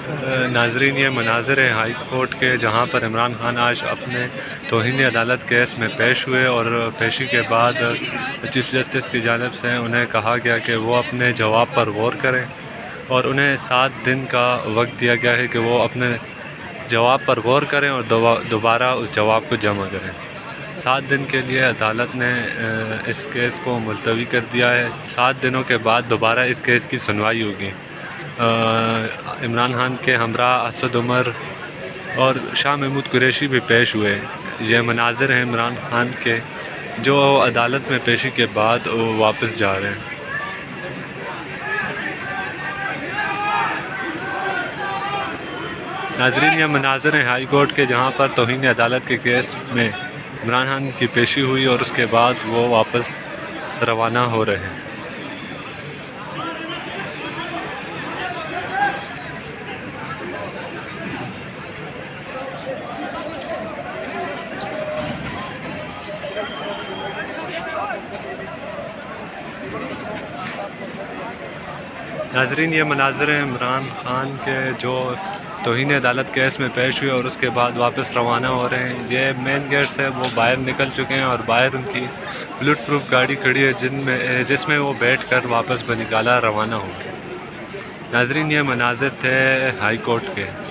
नाजरीन, ये मनाज़र हैं हाई कोर्ट के, जहाँ पर इमरान खान आज अपने तौहीन अदालत केस में पेश हुए और पेशी के बाद चीफ़ जस्टिस की जानिब से उन्हें कहा गया कि वो अपने जवाब पर गौर करें और उन्हें 7 दिन का वक्त दिया गया है कि वो अपने जवाब पर गौर करें और दोबारा उस जवाब को जमा करें। 7 दिन के लिए अदालत ने इस केस को मुलतवी कर दिया है। 7 दिनों के बाद दोबारा इस केस की सुनवाई होगी। इमरान खान के हमरा असद उमर और शाह महमूद कुरैशी भी पेश हुए। ये मनाज़र हैं इमरान खान के, जो अदालत में पेशी के बाद वो वापस जा रहे हैं। नाज़रीन, ये मनाज़र हैं हाई कोर्ट के, जहाँ पर तौहीन अदालत के केस में इमरान खान की पेशी हुई और उसके बाद वो वापस रवाना हो रहे हैं। नाज़रीन, ये मनाज़र हैं इमरान खान के, जो तौहीन अदालत केस में पेश हुए और उसके बाद वापस रवाना हो रहे हैं। ये मेन गेट से वो बाहर निकल चुके हैं और बाहर उनकी बुलेट प्रूफ गाड़ी खड़ी है जिसमें वो बैठ कर वापस बनिकाला रवाना होंगे। नाज़रीन, ये मनाज़र थे हाई कोर्ट के।